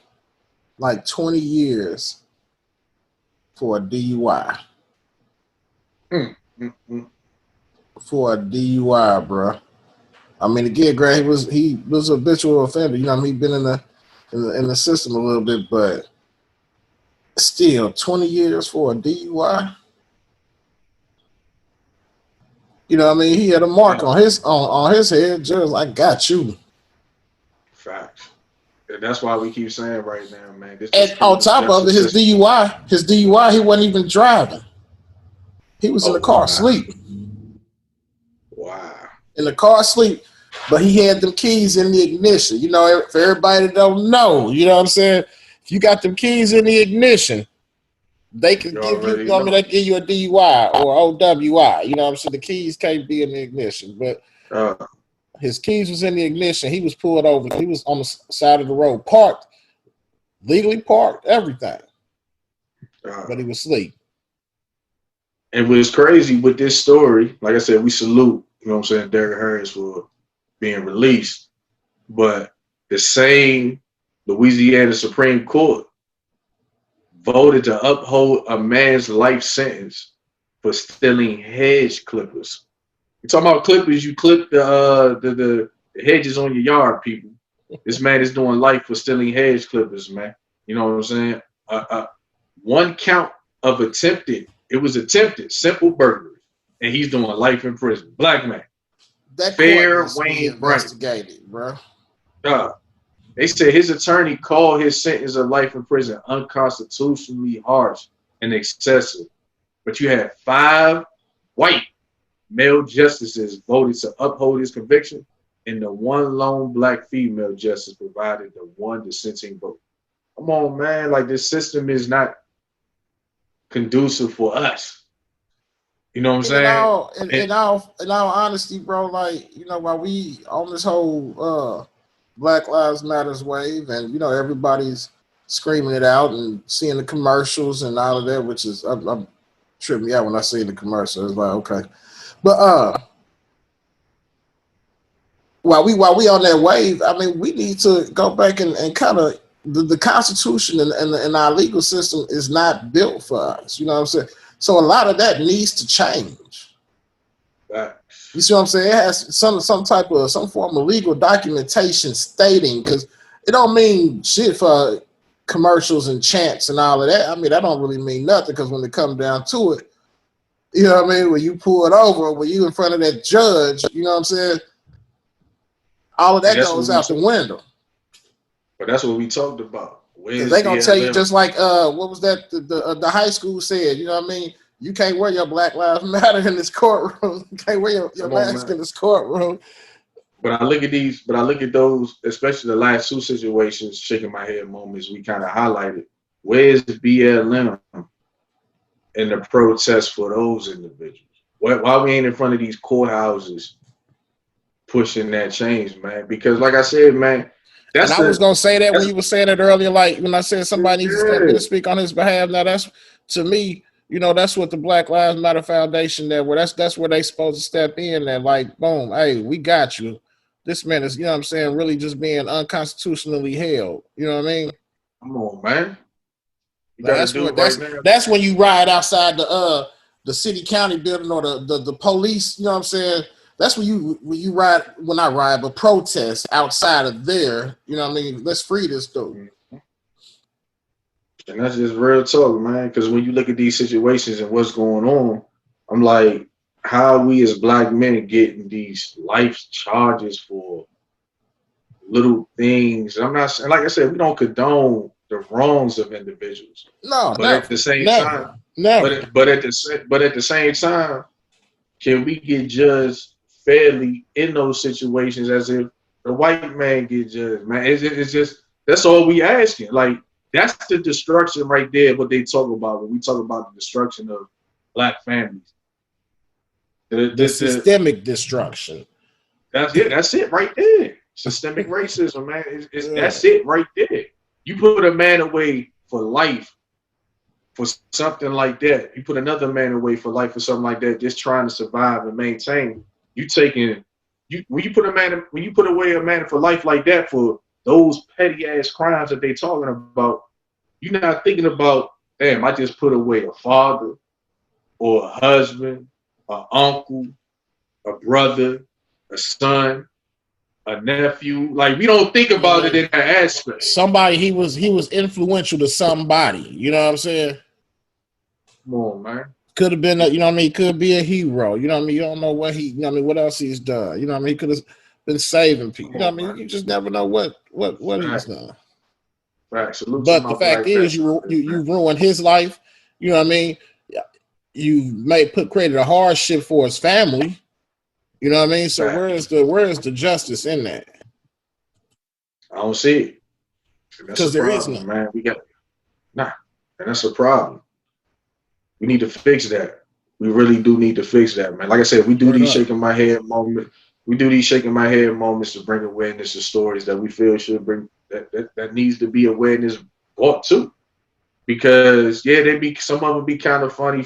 like 20 years for a DUI. For a DUI, bro. I mean, again, Greg, he was a habitual offender. You know, I mean, he's been in the system a little bit, but still, 20 years for a DUI. You know what I mean? He had a mark on his head, just like, got you.
Facts. And that's why we keep saying right now, man.
And on top of it, his DUI, he wasn't even driving. He was in the car asleep.
Wow.
In the car asleep, but he had them keys in the ignition. You know, for everybody that don't know, you know what I'm saying? If you got them keys in the ignition, they can give you, I mean, they give you a DUI or OWI. You know what I'm saying? The keys can't be in the ignition, but his keys was in the ignition. He was pulled over. He was on the side of the road, parked, legally parked, everything. But he was asleep.
And what's crazy with this story, like I said, we salute, you know what I'm saying, Derek Harris for being released. But the same Louisiana Supreme Court voted to uphold a man's life sentence for stealing hedge clippers. You're talking about clippers, you clip the hedges on your yard, people. This man is doing life for stealing hedge clippers, man. You know what I'm saying? One count of attempted, it was attempted, simple burglary, and he's doing life in prison. Black man.
That
Fair
court
Wayne
investigated, bro.
They said his attorney called his sentence of life in prison unconstitutionally harsh and excessive. But you had 5 white male justices voted to uphold his conviction, and the one lone black female justice provided the one dissenting vote. Come on, man. Like, this system is not conducive for us. You know what I'm saying?
In all honesty, bro, like, you know, while we on this whole Black Lives Matters wave, and, you know, everybody's screaming it out and seeing the commercials and all of that, which is, I'm tripping me out when I see the commercial. It's like, okay. But while we on that wave, I mean, we need to go back and kind of, the Constitution and our legal system is not built for us. You know what I'm saying? So a lot of that needs to change.
Right.
You see what I'm saying? It has some form of legal documentation stating, because it don't mean shit for commercials and chants and all of that. I mean, that don't really mean nothing, because when it comes down to it, you know what I mean? When you pull it over, when you in front of that judge, you know what I'm saying? All of that goes out the window.
But that's what we talked about.
They gonna tell you, just like what was that the high school said, you know what I mean? You can't wear your Black Lives Matter in this courtroom. You can't wear your mask in this courtroom.
But I look at those, especially the last two situations, shaking my head moments we kind of highlighted. Where's BLM in the protest for those individuals? Why we ain't in front of these courthouses pushing that change, man? Because like I said, man,
and I was gonna say that when you were saying it earlier, like when I said somebody needs to step in and speak on his behalf. Now that's, to me, you know, that's what the Black Lives Matter Foundation that's where they supposed to step in and like, boom, hey, we got you. This man is, you know what I'm saying, really just being unconstitutionally held. You know what I mean?
Come on, man.
That's when you ride outside the city county building or the police, you know what I'm saying? That's when you ride, well not ride, but protest outside of there. You know what I mean? Let's free this dude.
And that's just real talk, man. Because when you look at these situations and what's going on, I'm like, how we as black men getting these life charges for little things? I'm not, like I said, we don't condone the wrongs of individuals.
No,
but at the same time, but at the same time, can we get judged fairly in those situations as if the white man get judged? Man, it's just that's all we asking. Like, that's the destruction right there. What they talk about when we talk about the destruction of black families.
The systemic destruction.
That's it. That's it right there. Systemic racism, man. That's it right there. You put a man away for life for something like that. You put another man away for life for something like that, just trying to survive and maintain. When you put away a man for life like that for those petty ass crimes that they talking about, you're not thinking about, damn, I just put away a father or a husband, an uncle, a brother, a son, a nephew. Like, we don't think about it in that aspect.
Somebody, he was influential to somebody. You know what I'm saying?
Come on, man.
Could have been, you know what I mean? Could be a hero. You know what I mean? You don't know what you know what I mean? What else he's done? You know what I mean? He could have been saving people. You know what I mean? You just never know what he's done.
Right.
But the fact is, you ruined his life. You know what I mean? You created a hardship for his family. You know what I mean? So where is the justice in that?
I don't see it.
Because there is none,
man. And that's a problem. We need to fix that. We really do need to fix that, man. Like I said, we do these shaking my head moments. We do these shaking my head moments to bring awareness to stories that we feel should bring that needs to be awareness brought to. Because some of them be kind of funny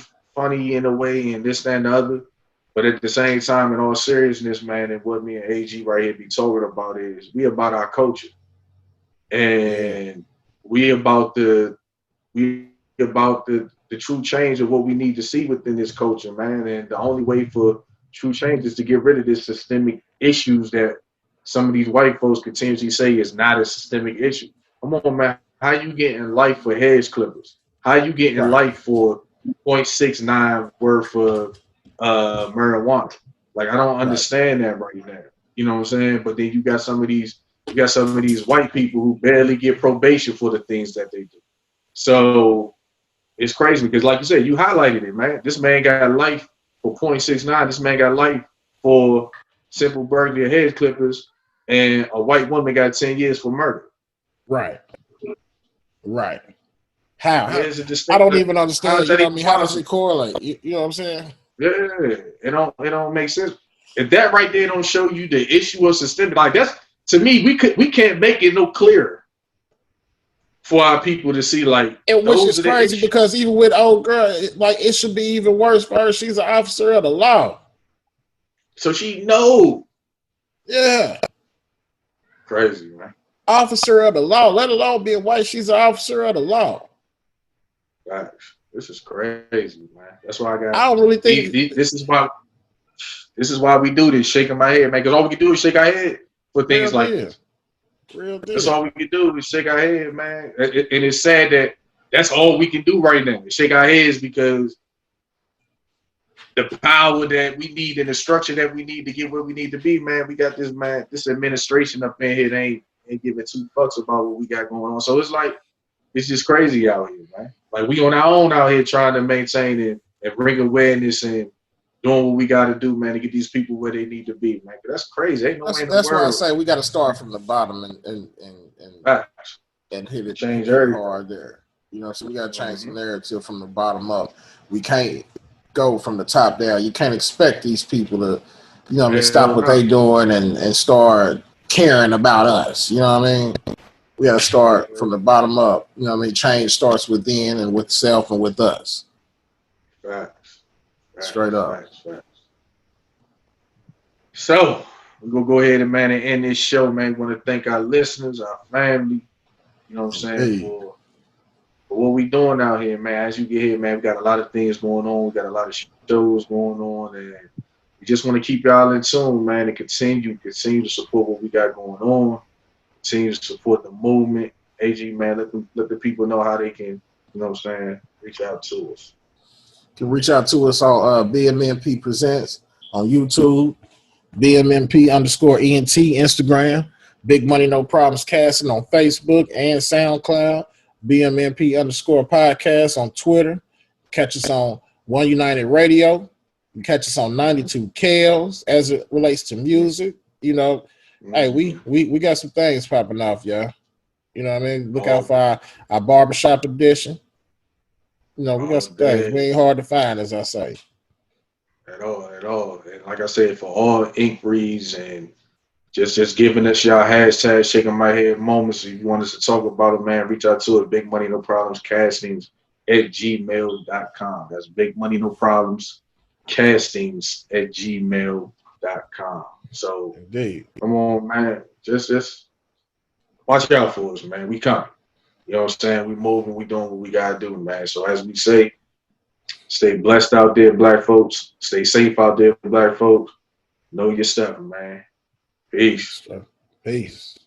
in a way, and this, that, and the other. But at the same time, in all seriousness, man, and what me and AG right here be talking about is we about our culture. And we about the true change of what we need to see within this culture, man. And the only way for true change is to get rid of this systemic issues that some of these white folks continuously say is not a systemic issue. Come on, man. How you getting life for hedge clippers? How you getting life for 0.69 worth of marijuana? Like, I don't understand that right now. You know what I'm saying? But then you got some of these white people who barely get probation for the things that they do. So it's crazy because, like you said, you highlighted it, man. This man got life for 0.69. This man got life for simple burglary of hedge clippers, and a white woman got 10 years for murder.
Right. How? I don't even understand. You know what I mean? How does it correlate? You know what I'm saying?
Yeah, it don't make sense. If that right there don't show you the issue of systemic, like, that's, to me, we can't make it no clearer for our people to see, like,
and which is crazy because even with old girl, like, it should be even worse for her. She's an officer of the law,
so she know.
Yeah,
crazy, man.
Officer of the law, let alone being white. She's an officer of the law.
Gosh, this is crazy, man. That's why
I don't really think
this is why we do this, shaking my head, man. Because all we can do is shake our head for things like this.
Real deal.
That's all we can do is shake our head, man. And it's sad that that's all we can do right now is shake our heads, because the power that we need and the structure that we need to get where we need to be, man, we got this administration up in here that ain't giving two fucks about what we got going on. So it's like, it's just crazy out here, man. Like, we on our own out here trying to maintain and bring awareness and doing what we got to do, man, to get these people where they need to be, man. That's crazy. Ain't no way in the world.
That's why I say we got to start from the bottom and hit it
change
hard there. You know, so we got to change the narrative from the bottom up. We can't go from the top down. You can't expect these people to, you know what I mean, stop what they doing and start caring about us. You know what I mean? We got to start from the bottom up. You know what I mean? Change starts within and with self and with us.
Facts.
Straight up.
Facts. So we're gonna go ahead and man and end this show, man. We want to thank our listeners, our family, you know what I'm saying, for what we doing out here, man. As you get here, man, we got a lot of things going on. We got a lot of shows going on, and we just want to keep y'all in tune, man, and continue to support what we got going on. Continue to support the movement. AG, man, let the people know how they can, you know what I'm saying, reach out to us.
You can reach out to us on BMNP Presents on YouTube, BMNP_ENT Instagram, Big Money No Problems Casting on Facebook and SoundCloud, BMNP_podcast on Twitter. Catch us on One United Radio. You catch us on 92 KLs as it relates to music. You know, hey, we got some things popping off, y'all. You know what I mean? Look out for our barbershop edition. You know, we got some things. We ain't hard to find, as I say.
At all. And like I said, for all inquiries and just giving us y'all hashtag shaking my head moments. If you want us to talk about it, man, reach out to it. Big Money No Problems Castings @gmail.com. That's Big Money No Problems Castings @gmail.com. So
indeed,
come on, man. Just watch out for us, man. We coming. You know what I'm saying? We moving, we doing what we gotta do, man. So as we say, stay blessed out there, black folks. Stay safe out there, black folks. Know your stuff, man. Peace.
Peace.